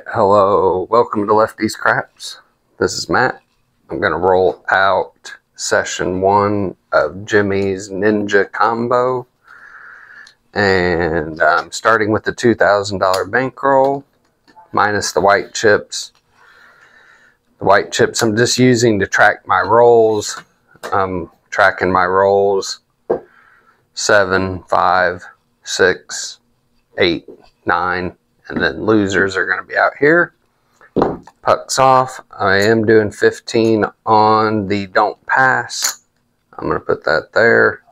Alright, hello, welcome to Lefty's Craps. This is Matt. I'm going to roll out session 1 of Jimmy's Ninja Combo. And I'm starting with the $2,000 bankroll, minus the white chips. The white chips I'm just using to track my rolls. I'm tracking my rolls 7, 5, 6, 8, 9. And then losers are going to be out here. Pucks off. I am doing 15 on the don't pass. I'm going to put that there.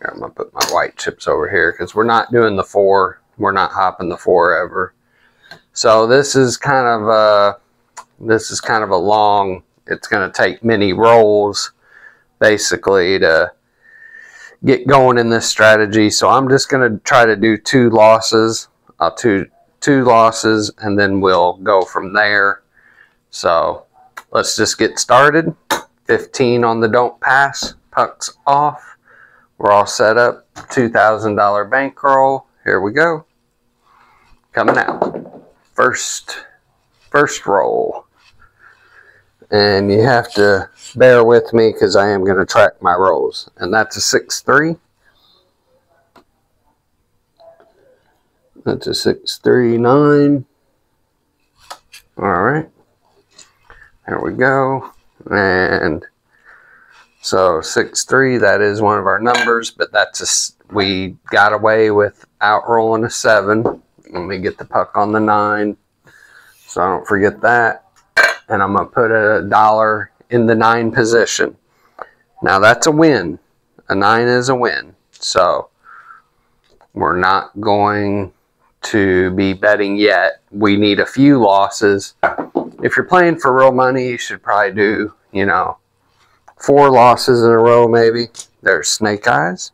I'm going to put my white chips over here because we're not doing the 4. We're not hopping the 4 ever. So this is kind of a long. It's going to take many rolls basically to get going in this strategy. So I'm just going to try to do 2 losses. Two losses, and then we'll go from there. So let's just get started. 15 on the don't pass. Pucks off. We're all set up. $2,000 bankroll. Here we go. Coming out. First roll. And you have to bear with me because I am going to track my rolls. And that's a 6-3. That's a 6, 3, 9. All right. There we go. And so 6, 3, that is one of our numbers, but we got away without rolling a 7. Let me get the puck on the 9 so I don't forget that. And I'm going to put $1 in the 9 position. Now that's a win. A 9 is a win. So we're not going to be betting yet. We need a few losses. If you're playing for real money, you should probably do, 4 losses in a row maybe. There's Snake Eyes.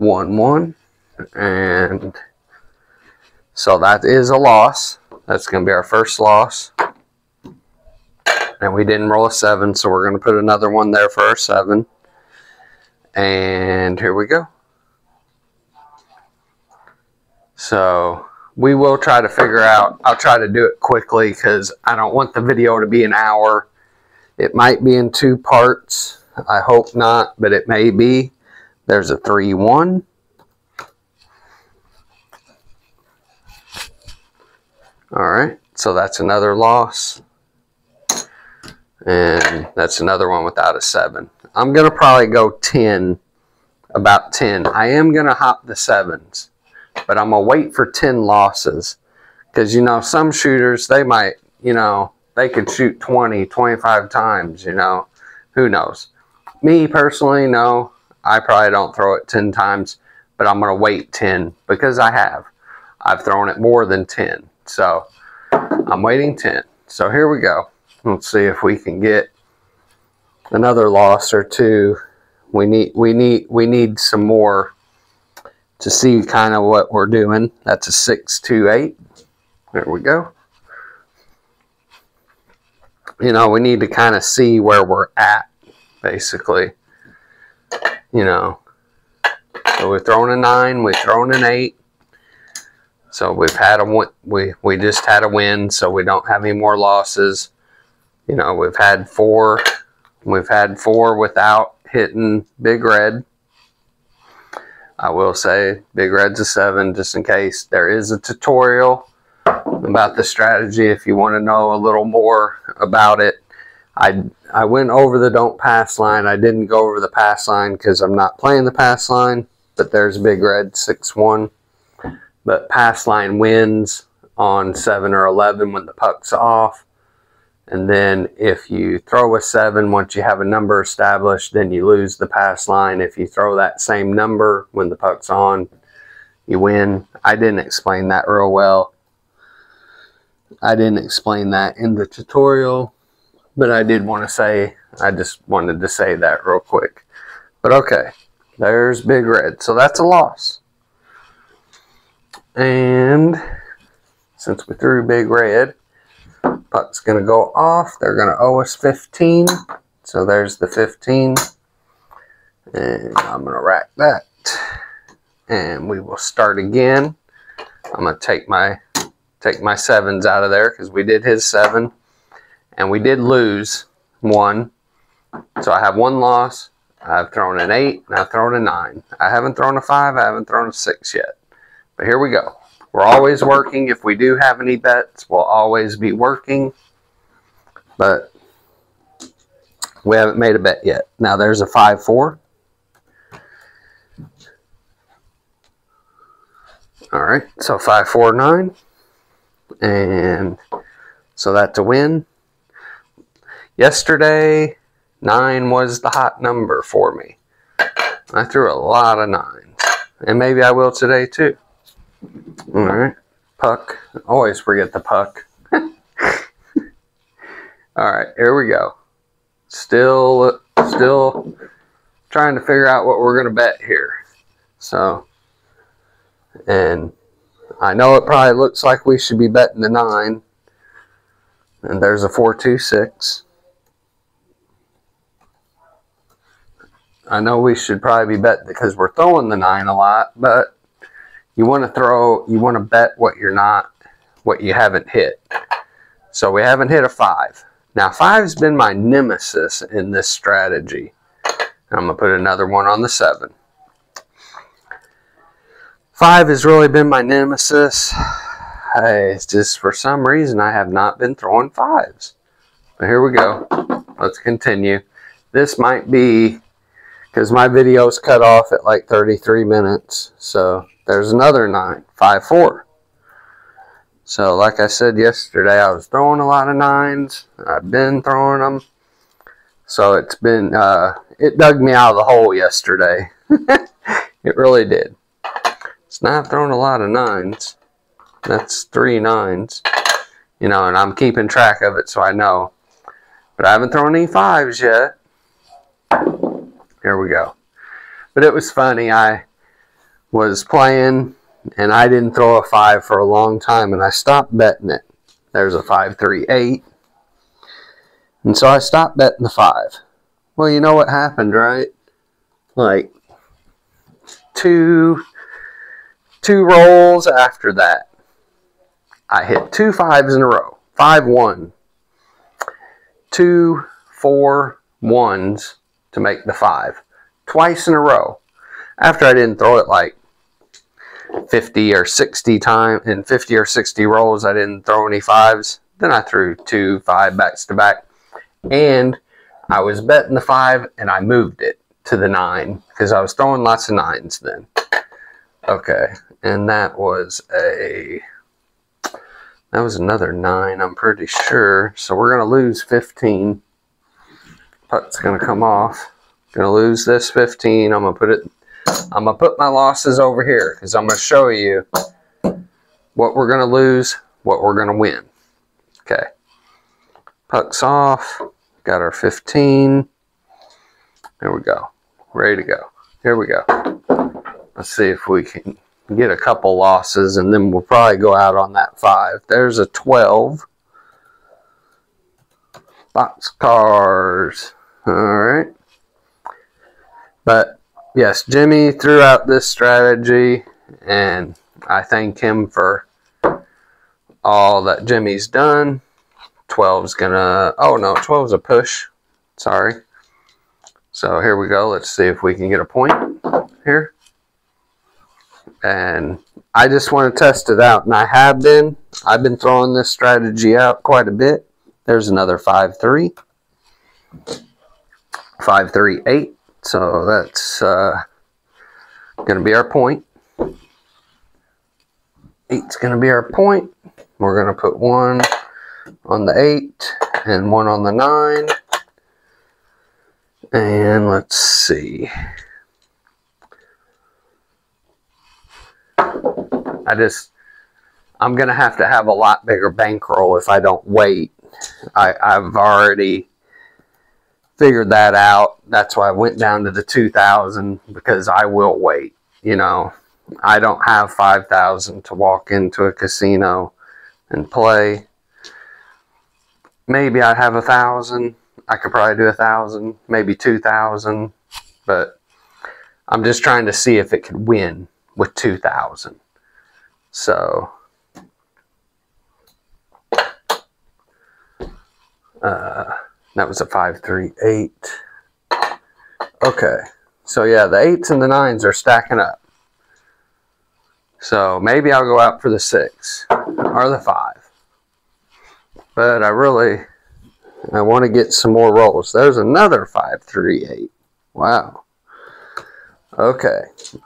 1-1. And so that is a loss. That's going to be our first loss. And we didn't roll a 7, so we're going to put another one there for our 7. And here we go. So we will try to figure out, I'll try to do it quickly because I don't want the video to be an hour. It might be in 2 parts. I hope not, but it may be. There's a 3-1. All right, so that's another loss. And that's another one without a 7. I'm going to probably go 10, about 10. I am going to hop the 7s. But I'm going to wait for 10 losses. Because, some shooters, they might, they could shoot 20, 25 times, Who knows? Me, personally, no. I probably don't throw it 10 times. But I'm going to wait 10 because I have. I've thrown it more than 10. So, I'm waiting 10. So, here we go. Let's see if we can get another loss or 2. We need some more to see kind of what we're doing. That's a 6, 2, 8. There we go. We need to kind of see where we're at, basically. So we've thrown a 9, we've thrown an 8. So we've had we just had a win, so we don't have any more losses. We've had 4. We've had 4 without hitting Big Red. I will say Big Red's a 7 just in case. There is a tutorial about the strategy if you want to know a little more about it. I went over the don't pass line. I didn't go over the pass line because I'm not playing the pass line. But there's Big Red 6-1. But pass line wins on 7 or 11 when the puck's off. And then if you throw a 7, once you have a number established, then you lose the pass line. If you throw that same number when the puck's on, you win. I didn't explain that real well. I didn't explain that in the tutorial, but I did want to say, I just wanted to say that real quick. But okay, there's Big Red. So that's a loss. And since we threw Big Red, puck's going to go off. They're going to owe us 15. So there's the 15. And I'm going to rack that. And we will start again. I'm gonna take my sevens out of there because we did his 7 and we did lose 1. So I have 1 loss. I've thrown an 8 and I've thrown a 9. I haven't thrown a 5, I haven't thrown a 6 yet. But here we go. We're always working. If we do have any bets, we'll always be working. But we haven't made a bet yet. Now there's a 5-4. All right, so 5-4-9. And so that's a win. Yesterday, 9 was the hot number for me. I threw a lot of 9s. And maybe I will today too. All right, puck. Always forget the puck. All right, here we go. Still trying to figure out what we're going to bet here. So, and I know it probably looks like we should be betting the 9. And there's a 4-2-6. I know we should probably be betting because we're throwing the 9 a lot, but you want to bet what you haven't hit. So we haven't hit a 5. Now 5's been my nemesis in this strategy. I'm going to put another one on the 7. 5 has really been my nemesis. It's just for some reason I have not been throwing 5s. But here we go. Let's continue. This might be because my video's cut off at like 33 minutes. So there's another 9. 5-4. So like I said yesterday, I was throwing a lot of 9s. I've been throwing them. So it's been, it dug me out of the hole yesterday. It really did. So now I've thrown a lot of 9s. That's 3 9s. You know, and I'm keeping track of it so I know. But I haven't thrown any 5s yet. Here we go. But it was funny. I was playing and I didn't throw a 5 for a long time, and I stopped betting it. There's a 5-3-8. And so I stopped betting the 5. Well, you know what happened, right? Like two rolls after that, I hit 2 5s in a row. 5-1. 2 4 1s to make the 5. Twice in a row. After I didn't throw it like 50 or 60 times, in 50 or 60 rolls I didn't throw any 5s. Then I threw 2 5 backs to back, and I was betting the 5 and I moved it to the 9 because I was throwing lots of 9s then. Okay, and that was another 9, I'm pretty sure. So we're gonna lose 15. Puck's gonna come off. Gonna lose this 15. I'm gonna put my losses over here because I'm going to show you what we're going to lose, what we're going to win. Okay. Puck's off. Got our 15. There we go. Ready to go. Here we go. Let's see if we can get a couple losses, and then we'll probably go out on that 5. There's a 12. Boxcars. All right. But yes, Jimmy threw out this strategy, and I thank him for all that Jimmy's done. 12's gonna, oh no, 12's a push. Sorry. So here we go. Let's see if we can get a point here. And I just want to test it out, and I've been throwing this strategy out quite a bit. There's another 5-3. 5-3-8. So that's going to be our point. 8's going to be our point. We're going to put 1 on the 8 and 1 on the 9. And let's see. I'm going to have a lot bigger bankroll if I don't wait. I've already figured that out. That's why I went down to the 2,000, because I will wait. You know, I don't have 5,000 to walk into a casino and play. Maybe I'd have 1,000. I could probably do 1,000, maybe 2,000, but I'm just trying to see if it could win with 2,000. So that was a 5, 3, 8. Okay, so yeah, the 8s and the 9s are stacking up. So maybe I'll go out for the 6 or the 5. But I want to get some more rolls. There's another 5, 3, 8. Wow. Okay.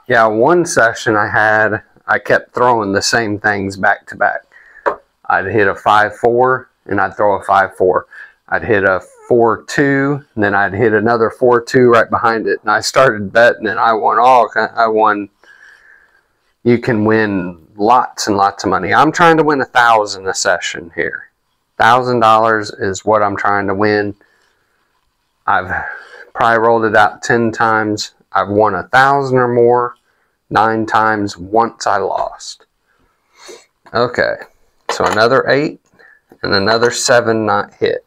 Yeah, one session I kept throwing the same things back to back. I'd hit a 5, 4, and I'd throw a 5, 4. I'd hit a 4, 2, and then I'd hit another 4, 2 right behind it. And I started betting, and I won. You can win lots and lots of money. I'm trying to win $1,000 a session here. $1,000 is what I'm trying to win. I've probably rolled it out 10 times. I've won 1,000 or more 9 times once I lost. Okay, so another 8 and another 7 not hit.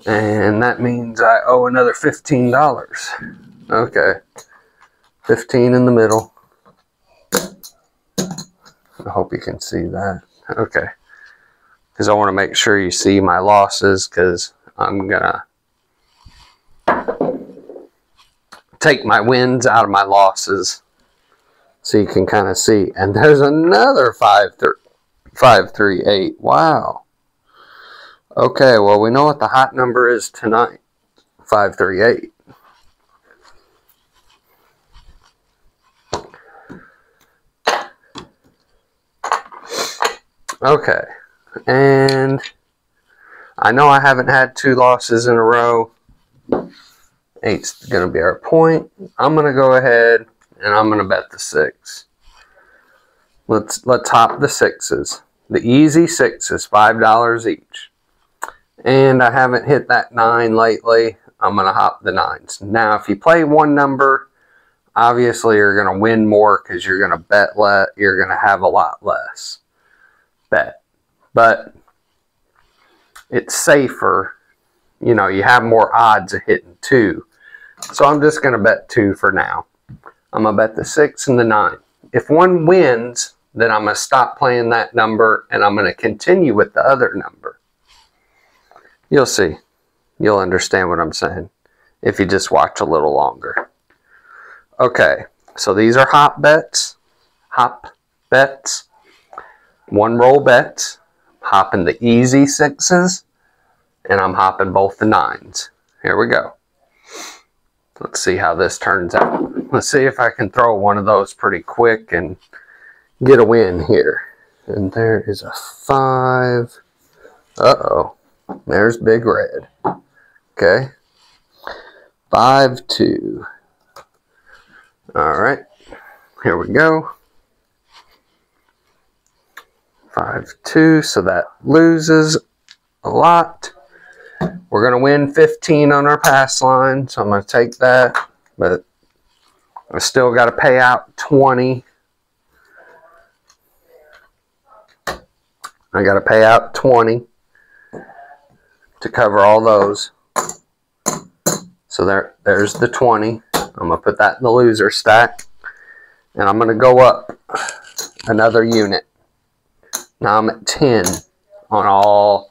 And that means I owe another $15. Okay, 15 in the middle. I hope you can see that. Okay, because I want to make sure you see my losses, because I'm gonna take my wins out of my losses so you can kind of see. And there's another 5, 3, 8. Wow. Okay, well, we know what the hot number is tonight. 5, 3, 8. Okay, and I know I haven't had 2 losses in a row. 8's going to be our point. I'm going to go ahead and I'm going to bet the 6. Let's hop the 6s. The easy 6s, $5 each. And I haven't hit that 9 lately. I'm going to hop the 9s. Now, if you play one number, obviously you're going to win more because you're going to bet less. You're going to have a lot less bet. But it's safer. You know, you have more odds of hitting 2. So I'm just going to bet 2 for now. I'm going to bet the 6 and the 9. If one wins, then I'm going to stop playing that number and I'm going to continue with the other number. You'll see. You'll understand what I'm saying if you just watch a little longer. Okay, so these are hop bets. Hop bets. One roll bets. Hopping the easy 6s. And I'm hopping both the 9s. Here we go. Let's see how this turns out. Let's see if I can throw one of those pretty quick and get a win here. And there is a 5. Uh-oh. There's Big Red. Okay. 5, 2. Alright. Here we go. 5, 2. So that loses a lot. We're going to win 15 on our pass line, so I'm going to take that, but I still got to pay out 20. I got to pay out 20 to cover all those. So there's the 20. I'm going to put that in the loser stack, and I'm going to go up another unit. Now I'm at 10 on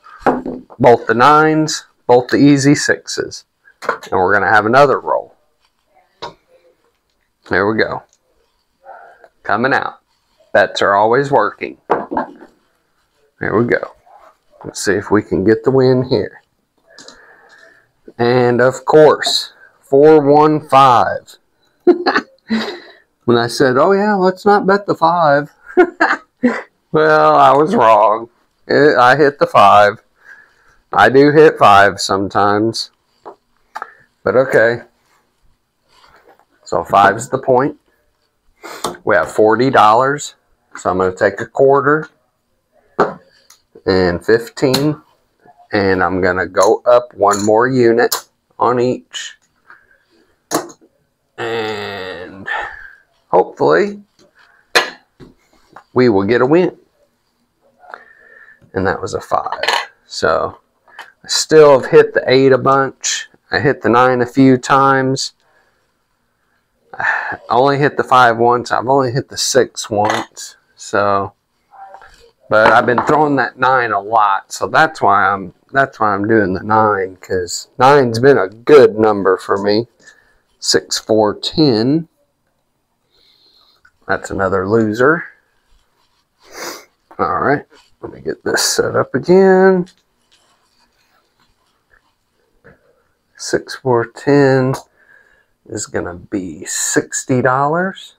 both the 9s, both the easy 6s. And we're going to have another roll. There we go. Coming out. Bets are always working. There we go. Let's see if we can get the win here. And of course, 4, 1, 5. When I said, oh yeah, let's not bet the 5. Well, I was wrong. I hit the 5. I do hit 5 sometimes. But okay. So 5's the point. We have $40. So I'm going to take a quarter. And 15. And I'm going to go up one more unit on each. And hopefully we will get a win. And that was a 5. So I still have hit the 8 a bunch. I hit the 9 a few times. I only hit the 5 once. I've only hit the 6 once. So, but I've been throwing that 9 a lot, so that's why I'm doing the 9, because 9's been a good number for me. 6, 4, 10. That's another loser. All right, let me get this set up again. 6, 4, 10 is going to be $60.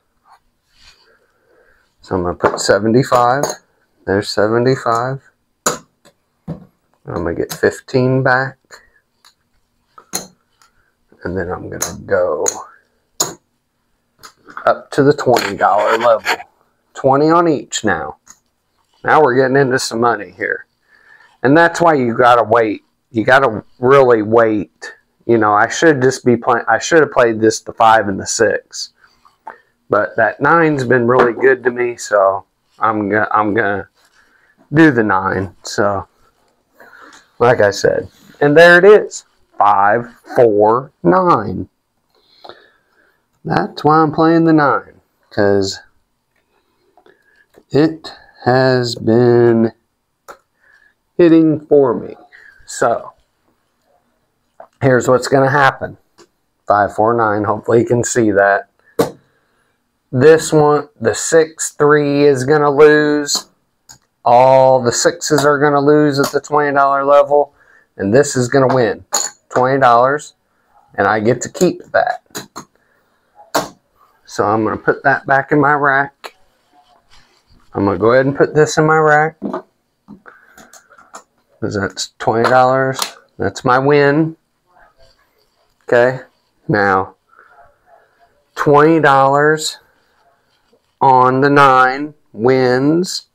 So I'm going to put 75. There's 75. I'm going to get 15 back. And then I'm going to go up to the $20 level. 20 on each now. Now we're getting into some money here. And that's why you got to wait. You got to really wait. You know, I should just be playing. I should have played this the 5 and the 6. But that 9's been really good to me, so I'm gonna do the 9. So, like I said, and there it is, 5, 4, 9. That's why I'm playing the 9, because it has been hitting for me. So, here's what's gonna happen. 5, 4, 9. Hopefully you can see that. This one, the 6, 3 is going to lose. All the 6s are going to lose at the $20 level. And this is going to win $20. And I get to keep that. So I'm going to put that back in my rack. I'm going to go ahead and put this in my rack. Because that's $20. That's my win. Okay. Now, $20 on the 9 wins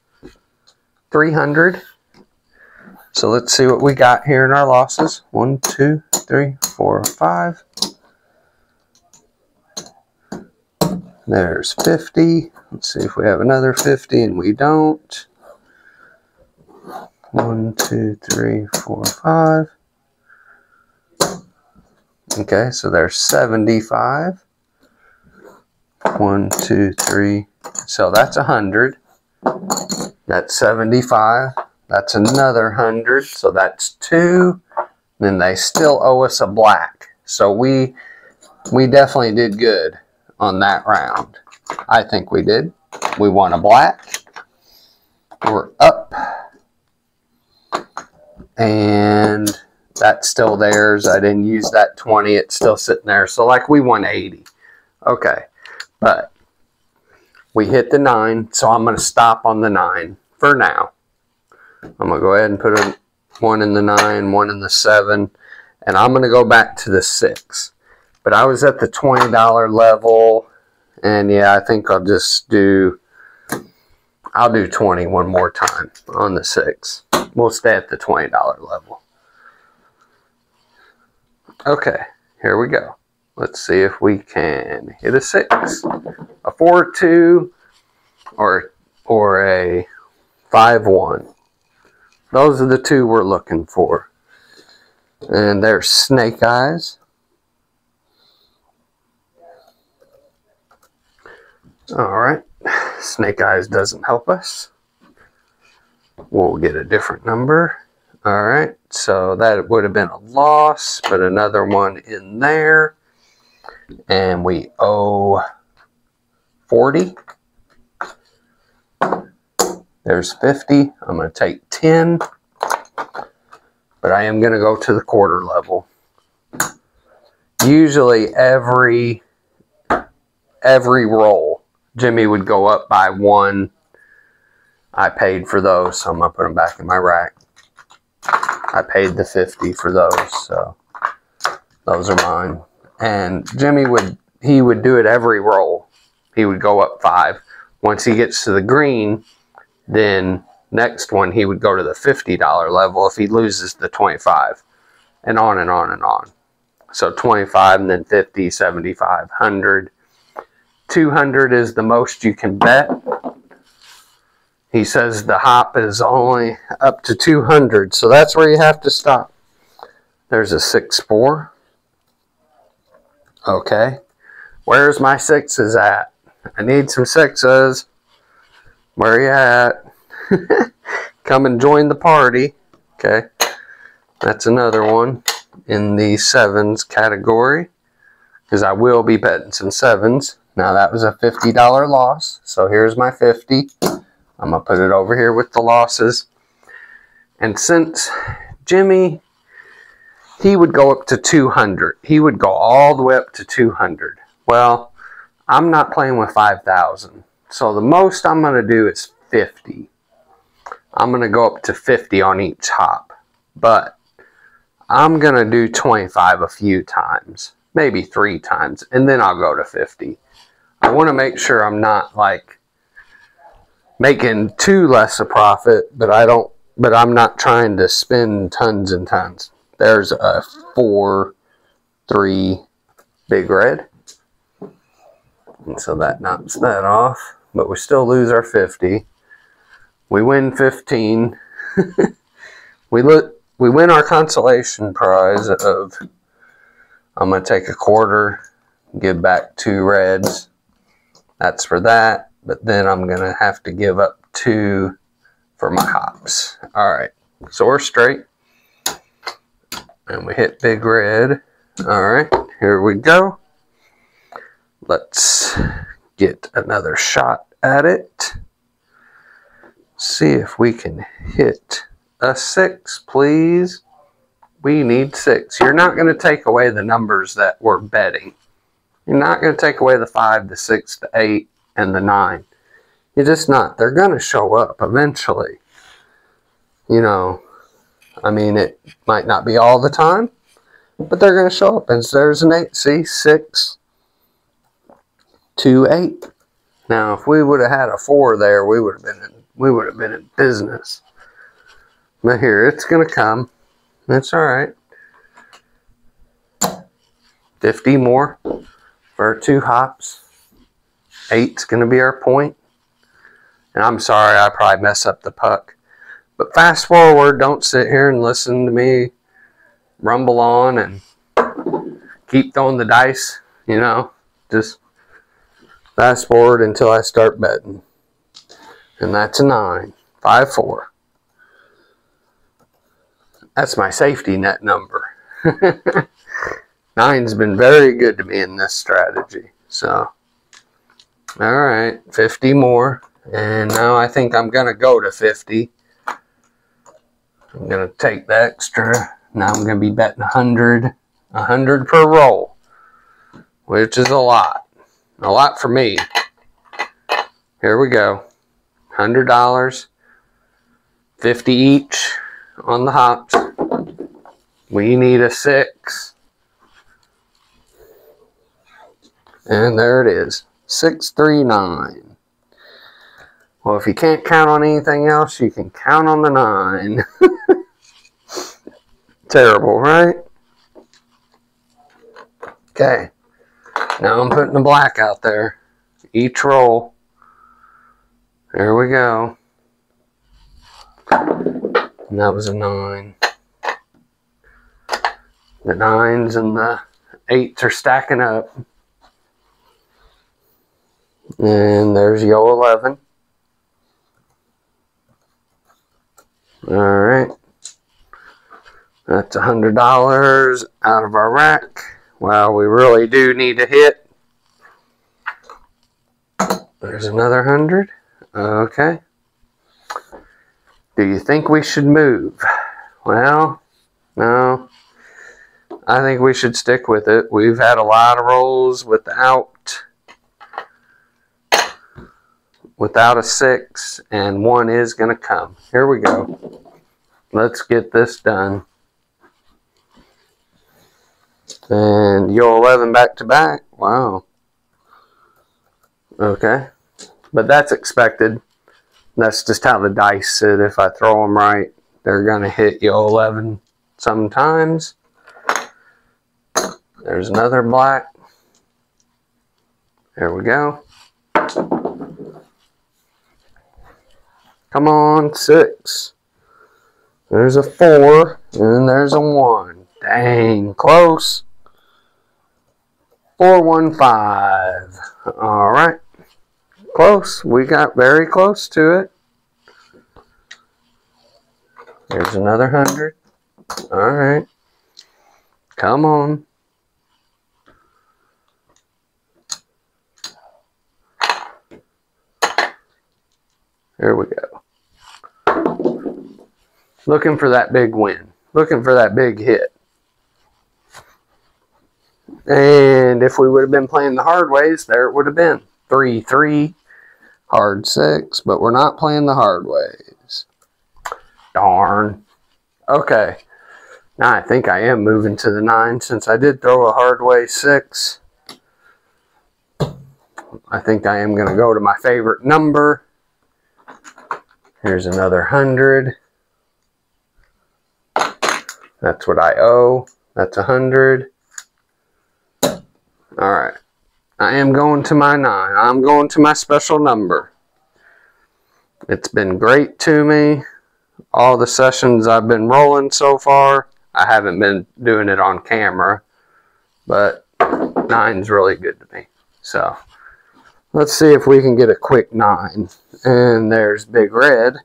300. So let's see what we got here in our losses. 1, 2, 3, 4, 5. There's 50. Let's see if we have another 50, and we don't. 1, 2, 3, 4, 5. Okay, so there's 75. 1, 2, 3. So that's 100. That's 75. That's another 100. So that's 2. Then they still owe us a black. So we definitely did good on that round. I think we did. We won a black. We're up. And that's still theirs. I didn't use that 20. It's still sitting there. So like we won 80. Okay. But we hit the 9. So I'm going to stop on the 9 for now. I'm going to go ahead and put a 1 in the 9, 1 in the 7. And I'm going to go back to the 6. But I was at the $20 level. And yeah, I think I'll do 20 one more time on the 6. We'll stay at the $20 level. Okay, here we go. Let's see if we can hit a 6, a 4, 2, or a 5, 1. Those are the 2 we're looking for. And there's Snake Eyes. Alright, Snake Eyes doesn't help us. We'll get a different number. Alright, so that would have been a loss, but another one in there. And we owe 40. There's 50. I'm going to take 10. But I am going to go to the quarter level. Usually every roll, Jimmy would go up by 1. I paid for those, so I'm going to put them back in my rack. I paid the 50 for those, so those are mine. And Jimmy would do it every roll. He would go up 5. Once he gets to the green, then next one he would go to the $50 level if he loses the 25. And on and on and on. So 25 and then 50, 75, 100. 200 is the most you can bet. He says the hop is only up to 200, so that's where you have to stop. There's a 6, 4. Okay. Where's my 6s at? I need some 6s. Where you at? Come and join the party. Okay. That's another one in the sevens category, because I will be betting some sevens. Now that was a $50 loss, so here's my 50. I'm gonna put it over here with the losses. And since Jimmy, he would go up to 200. He would go all the way up to 200. Well, I'm not playing with 5,000. So the most I'm gonna do is 50. I'm gonna go up to 50 on each hop, but I'm going to do 25 a few times, maybe 3 times, and then I'll go to 50. I want to make sure I'm not like making too less a profit, but I'm not trying to spend tons and tons. There's a 4, 3 big red. And so that knocks that off, but we still lose our 50. We win 15. We win our consolation prize of, I'm going to take a quarter, give back 2 reds. That's for that. But then I'm going to have to give up 2 for my hops. All right. So we're straight. And we hit big red. All right. Here we go. Let's get another shot at it. See if we can hit a 6, please. We need 6. You're not going to take away the numbers that we're betting. You're not going to take away the 5, the 6, the 8, and the 9. You're just not. They're going to show up eventually. You know, I mean, it might not be all the time, but they're going to show up. And there's an 8. See, 6, 2, 8. Now, if we would have had a 4 there, we would have been in business. But here, it's going to come. That's all right. 50 more for our 2 hops. 8's going to be our point. And I'm sorry, I probably mess up the puck. But fast forward, don't sit here and listen to me rumble on and keep throwing the dice, you know. Just fast forward until I start betting. And that's a 9. 5, 4. That's my safety net number. 9's been very good to me in this strategy. So, all right, 50 more. And now I think I'm going to go to 50. I'm going to take the extra. Now I'm going to be betting 100. 100 per roll, which is a lot. A lot for me. Here we go. $100. 50 each on the hops. We need a 6. And there it is. 639. Well, if you can't count on anything else, you can count on the 9. Terrible, right? Okay. Now I'm putting the black out there. Each roll. There we go. And that was a 9. The 9s and the 8s are stacking up. And there's yo 11. Alright. That's $100 out of our rack. Well, we really do need a hit. There's another 100. Okay. Do you think we should move? Well, no. I think we should stick with it. We've had a lot of rolls without a 6, and 1 is going to come. Here we go. Let's get this done. And yo 11 back to back. Wow. Okay. But that's expected. That's just how the dice sit. If I throw them right, they're going to hit yo 11 sometimes. There's another black. There we go. Come on, 6. There's a 4, and there's a 1. Dang, close. 415. All right. Close. We got very close to it. There's another 100. All right. Come on. There we go. Looking for that big win. Looking for that big hit. And if we would have been playing the hard ways, there it would have been. 3, 3, hard 6, but we're not playing the hard ways. Darn. Okay. Now I think I am moving to the 9 since I did throw a hard way 6. I think I am going to go to my favorite number. Here's another 100. That's what I owe. That's 100. All right. I am going to my 9. I'm going to my special number. It's been great to me. All the sessions I've been rolling so far, I haven't been doing it on camera, but 9's really good to me. So let's see if we can get a quick 9. And there's Big Red.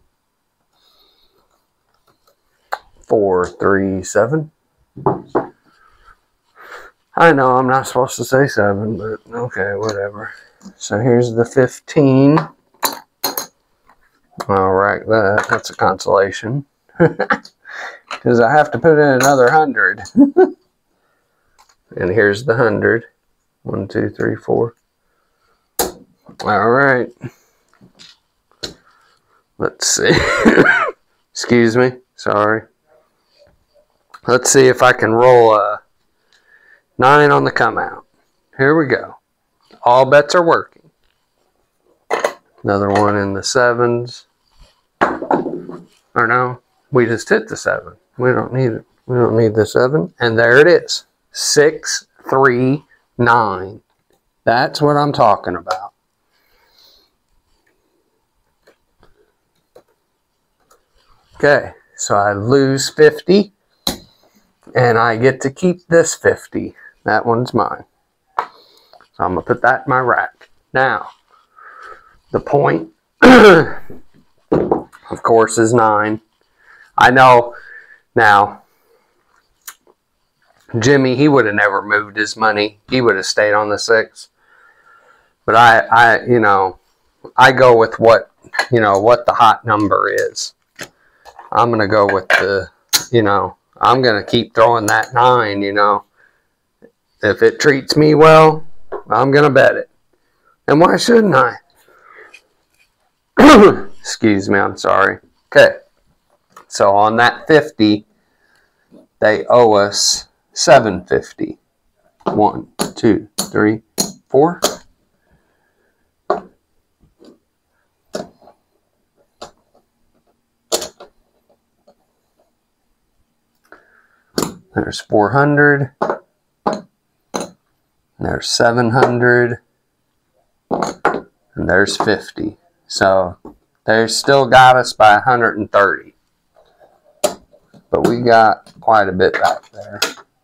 4, 3, 7. I know I'm not supposed to say 7, but okay, whatever. So here's the 15. All right, that's a consolation. Because I have to put in another 100. And here's the 100. 1, 2, 3, 4. All right. Let's see. Excuse me. Sorry. Let's see if I can roll a 9 on the come out. Here we go. All bets are working. Another one in the 7s. Or no, we just hit the 7. We don't need it. We don't need the 7. And there it is. 6, 3, 9. That's what I'm talking about. Okay, so I lose 50. And I get to keep this 50. That one's mine. So I'm going to put that in my rack. Now, the point, of course, is 9. I know now, Jimmy, he would have never moved his money. He would have stayed on the 6. But I go with what the hot number is. I'm going to go with the, I'm going to keep throwing that 9, If it treats me well, I'm going to bet it. And why shouldn't I? Excuse me, I'm sorry. Okay. So on that 50, they owe us $7.50. 1, 2, 3, 4. There's 400. There's 700. And there's 50. So they still got us by 130. But we got quite a bit back there.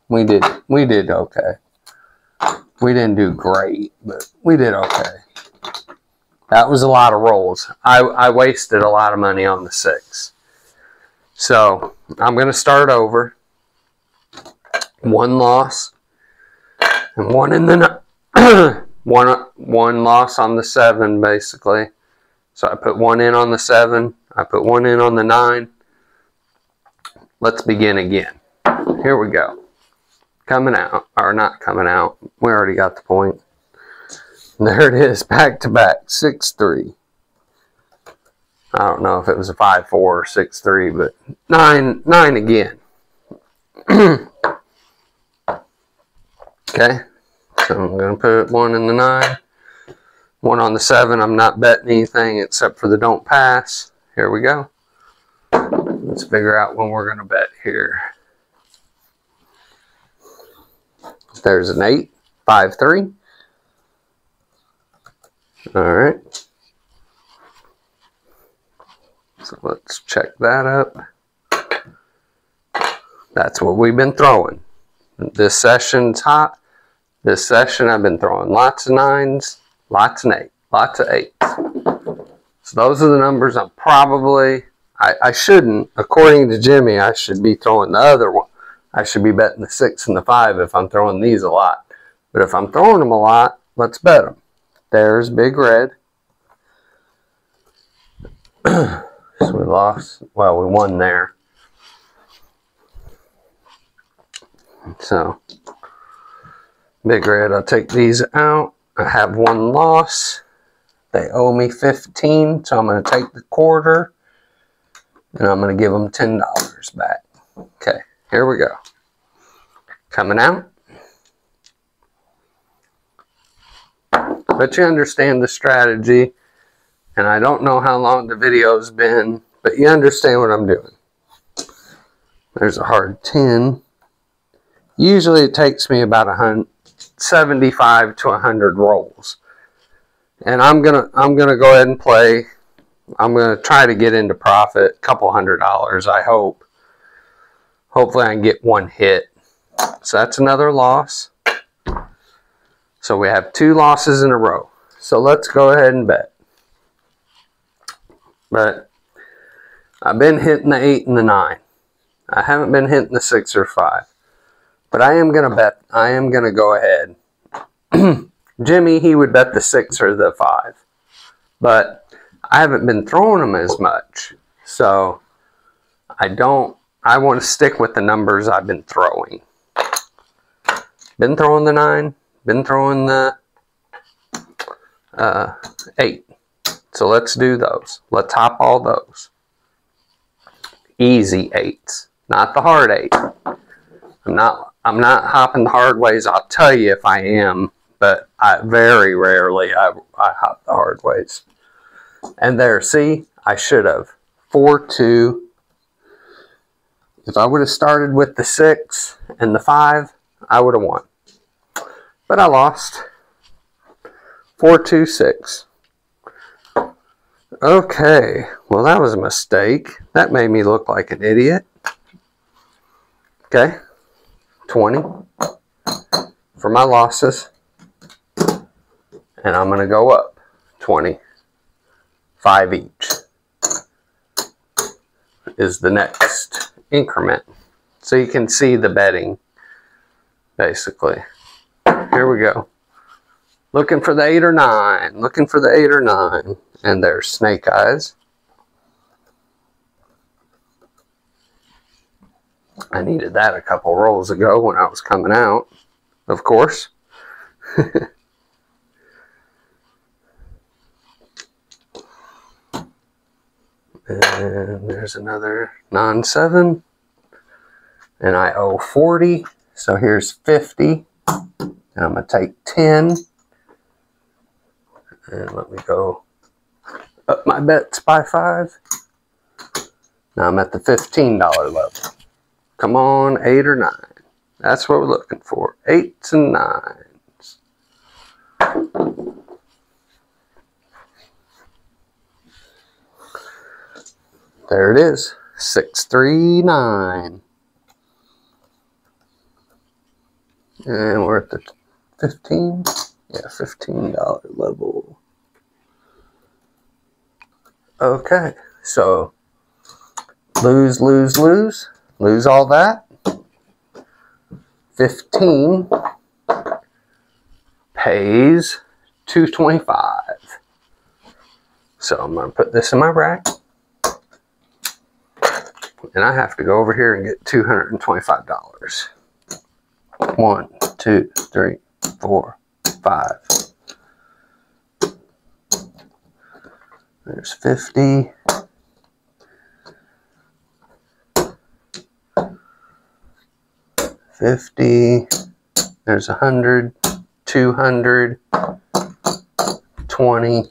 We did okay. We didn't do great, but we did okay. That was a lot of rolls. I wasted a lot of money on the 6. So I'm going to start over. 1 loss and 1 in the one loss on the 7 basically. So I put 1 in on the 7. I put 1 in on the 9. Let's begin again. Here we go. Coming out, or not coming out. We already got the point. There it is, back to back, 6-3. I don't know if it was a 5-4 or 6-3, but 9 again. Okay, so I'm going to put 1 in the 9, 1 on the 7. I'm not betting anything except for the don't pass. Here we go. Let's figure out when we're going to bet here. There's an 8, 5-3. All right. So let's check that up. That's what we've been throwing. This session's hot. This session I've been throwing lots of 9s, lots of 8s, lots of 8s. So those are the numbers I'm probably, I shouldn't, according to Jimmy, I should be throwing the other one. I should be betting the 6 and the 5 if I'm throwing these a lot. But if I'm throwing them a lot, let's bet them. There's Big Red. So we lost, well, we won there. So, Big Red, I'll take these out. I have one loss. They owe me 15, so I'm going to take the quarter, and I'm going to give them $10 back. Okay, here we go. Coming out. But you understand the strategy, and I don't know how long the video's been, but you understand what I'm doing. There's a hard 10. Usually it takes me about 75 to 100 rolls. And I'm gonna go ahead and play. I'm gonna try to get into profit, a couple $100, I hope. Hopefully I can get one hit. So that's another loss. So we have 2 losses in a row. So let's go ahead and bet. But I've been hitting the 8 and the 9. I haven't been hitting the 6 or 5. But I am going to bet. I am going to go ahead. Jimmy, he would bet the 6 or the 5. But I haven't been throwing them as much. So I want to stick with the numbers I've been throwing. Been throwing the 9. Been throwing the 8. So let's do those. Let's hop all those. Easy 8s. Not the hard 8. I'm not hopping the hard ways. I'll tell you if I am, but very rarely I hop the hard ways. And there, see, I should have. 4-2. If I would have started with the 6 and the 5, I would have won. But I lost. 4-2-6. Okay, well that was a mistake. That made me look like an idiot. Okay, 20 for my losses. And I'm going to go up 20. 5 each is the next increment. So you can see the betting, basically. Here we go. Looking for the 8 or 9. Looking for the 8 or 9. And there's Snake Eyes. I needed that a couple rolls ago when I was coming out, of course. And there's another non-7. And I owe 40. So here's 50. And I'm going to take 10. And let me go up my bets by 5. Now I'm at the $15 level. Come on, 8 or 9. That's what we're looking for. 8s and 9s. There it is. 639. And we're at the 15. Yeah, $15 level. Okay, so lose, lose, lose. Lose all that. 15 pays $225. So I'm going to put this in my rack. And I have to go over here and get $225. 1, 2, 3, 4, 5. There's 50. There's 100, 200, 20.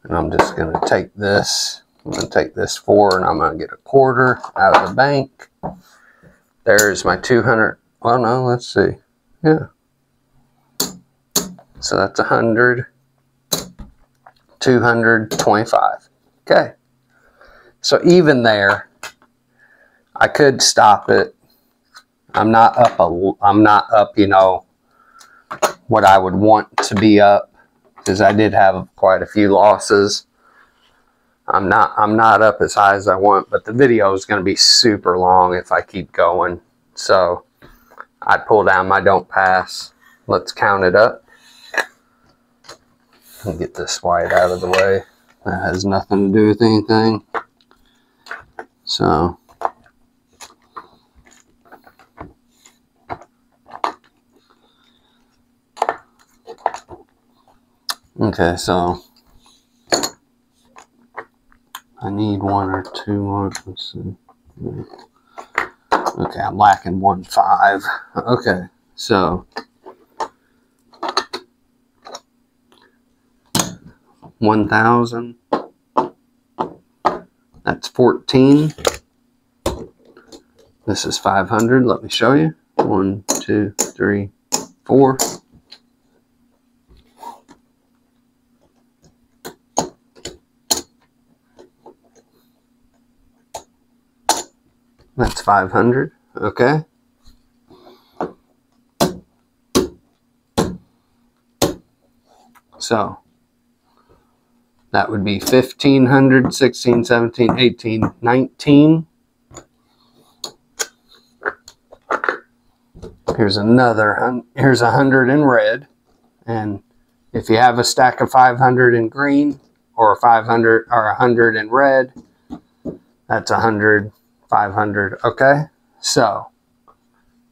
And I'm just going to take this. I'm going to take this 4 and I'm going to get a quarter out of the bank. There's my 200. Well, no, let's see. Yeah. So that's 100, 225. Okay. So even there, I could stop it. I'm not up, you know, what I would want to be up, because I did have quite a few losses. I'm not up as high as I want, but the video is going to be super long if I keep going. So I pull down my don't pass. Let's count it up. And get this white out of the way. That has nothing to do with anything. So okay, so I need 1 or 2 more. Let's see. Okay, I'm lacking 1.5. Okay, so 1,000. That's 14. This is 500. Let me show you. 1, 2, 3, 4. That's 500. Okay. So that would be 1,500, 16, 17, 18, 19. Here's another, here's 100 in red. And if you have a stack of 500 in green or 500 or 100 in red, that's 100, 500. Okay. So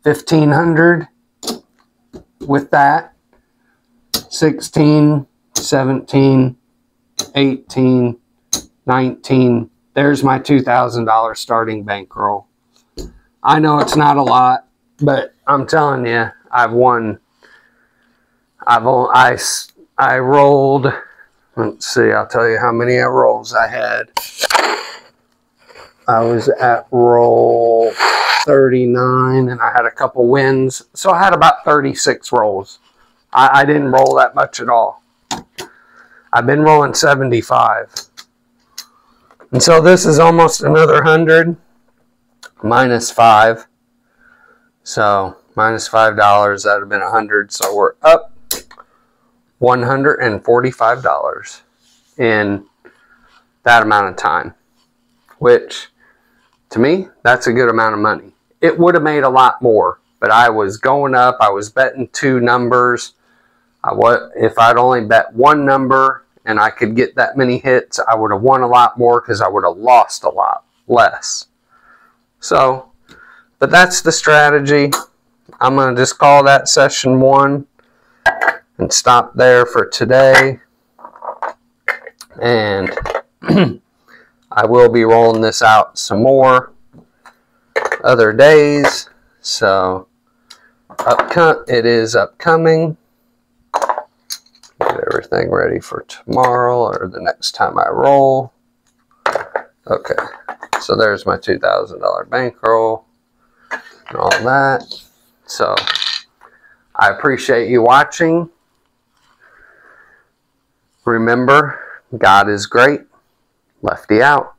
1,500 with that, 16, 17, 18, 19. There's my $2,000 starting bankroll. I know it's not a lot, but I'm telling you, I've won. I rolled. Let's see. I'll tell you how many rolls I had. I was at roll 39, and I had a couple wins, so I had about 36 rolls. I didn't roll that much at all. I've been rolling 75. And so this is almost another 100 minus 5. So minus $5, that would have been 100. So we're up $145 in that amount of time, which to me, that's a good amount of money. It would have made a lot more, but I was going up. I was betting 2 numbers. If I'd only bet 1 number and I could get that many hits, I would have won a lot more because I would have lost a lot less. So, but that's the strategy. I'm going to just call that session 1 and stop there for today. And I will be rolling this out some more other days. So it is upcoming. Get everything ready for tomorrow or the next time I roll. Okay, so there's my $2,000 bankroll and all that. So I appreciate you watching. Remember, God is great. Lefty out.